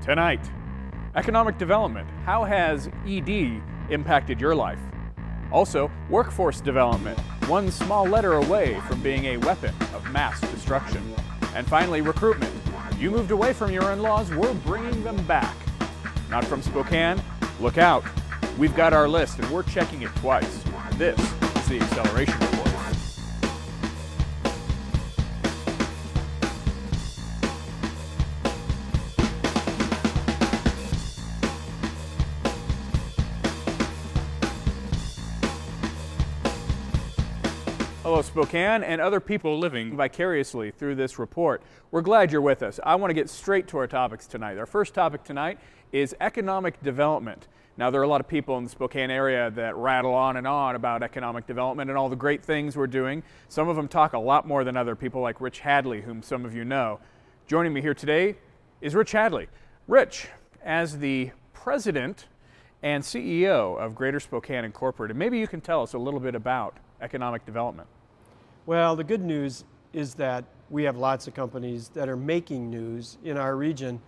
Tonight, economic development. How has ED impacted your life? Also, workforce development, one small letter away from being a weapon of mass destruction. And finally, recruitment. You moved away from your in-laws, we're bringing them back. Not from Spokane? Look out. We've got our list and we're checking it twice. This is the Acceleration Report. Hello Spokane and other people living vicariously through this report. We're glad you're with us. I want to get straight to our topics tonight. Our first topic tonight is economic development. Now, there are a lot of people in the Spokane area that rattle on and on about economic development and all the great things we're doing. Some of them talk a lot more than other people, like Rich Hadley, whom some of you know. Joining me here today is Rich Hadley. Rich, as the president and CEO of Greater Spokane Incorporated, maybe you can tell us a little bit about economic development. Well, the good news is that we have lots of companies that are making news in our region,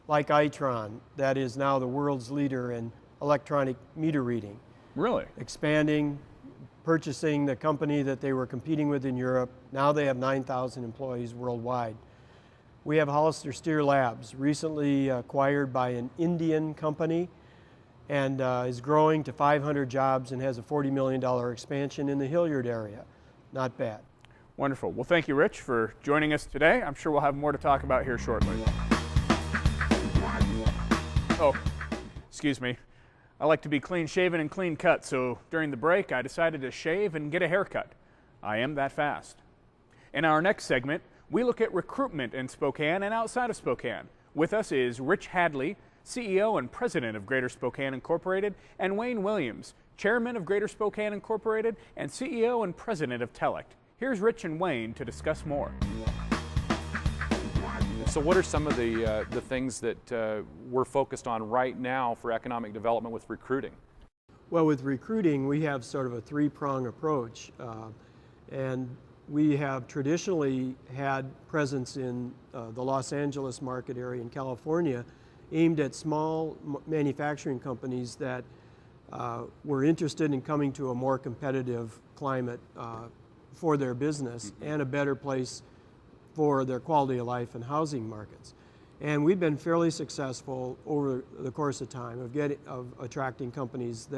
like Itron, that is now the world's leader in electronic meter reading. Really? Expanding, purchasing the company that they were competing with in Europe. Now they have 9,000 employees worldwide. We have Hollister Steer Labs, recently acquired by an Indian company, and is growing to 500 jobs and has a $40 million expansion in the Hilliard area. Not bad. Wonderful. Well, thank you, Rich, for joining us today. I'm sure we'll have more to talk about here shortly. Oh, excuse me. I like to be clean shaven and clean cut, so during the break I decided to shave and get a haircut. I am that fast. In our next segment, we look at recruitment in Spokane and outside of Spokane. With us is Rich Hadley, CEO and President of Greater Spokane Incorporated, and Wayne Williams, Chairman of Greater Spokane Incorporated and CEO and President of Telect. Here's Rich and Wayne to discuss more. So what are some of the things that we're focused on right now for economic development with recruiting? Well, with recruiting, we have sort of a three-prong approach. And we have traditionally had presence in the Los Angeles market area in California, aimed at small manufacturing companies that were interested in coming to a more competitive climate for their business and a better place for their quality of life and housing markets. And we've been fairly successful over the course of time of attracting companies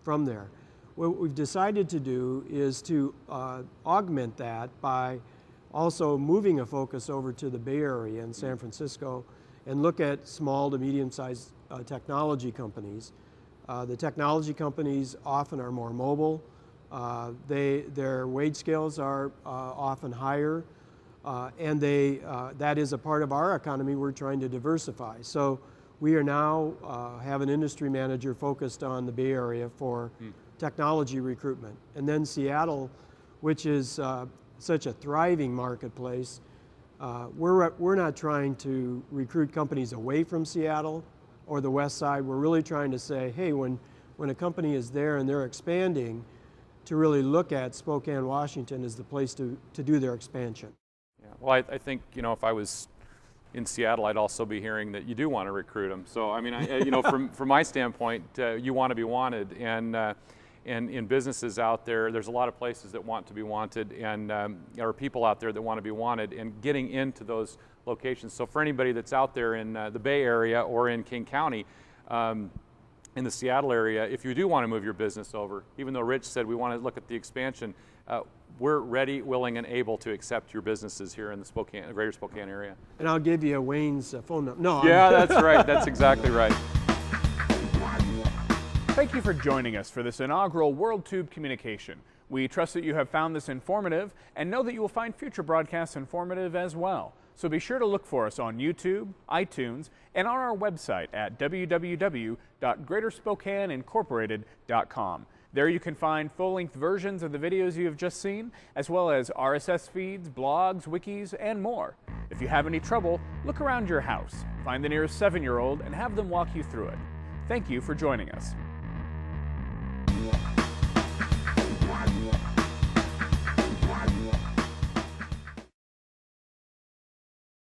from there. What we've decided to do is to augment that by also moving a focus over to the Bay Area in San Francisco and look at small to medium-sized technology companies. The technology companies often are more mobile. Their wage scales are often higher, and that is a part of our economy we're trying to diversify. So we are now have an industry manager focused on the Bay Area for technology recruitment. And then Seattle, which is such a thriving marketplace, we're not trying to recruit companies away from Seattle or the west side. We're really trying to say, hey, when a company is there and they're expanding, to really look at Spokane, Washington as the place to do their expansion. Yeah. Well, I think, you know, if I was in Seattle, I'd also be hearing that you do want to recruit them. So, I mean, you know, from my standpoint, you want to be wanted, and in businesses out there, there's a lot of places that want to be wanted, and there are people out there that want to be wanted, and getting into those locations. So for anybody that's out there in the Bay Area or in King County, in the Seattle area, if you do want to move your business over, even though Rich said we want to look at the expansion, we're ready, willing, and able to accept your businesses here in the Greater Spokane area. And I'll give you Wayne's phone number. No, yeah, that's right. That's exactly right. Thank you for joining us for this inaugural WorldTube communication. We trust that you have found this informative and know that you will find future broadcasts informative as well. So be sure to look for us on YouTube, iTunes, and on our website at www.greaterspokaneincorporated.com. There you can find full-length versions of the videos you have just seen, as well as RSS feeds, blogs, wikis, and more. If you have any trouble, look around your house, find the nearest 7-year-old, and have them walk you through it. Thank you for joining us.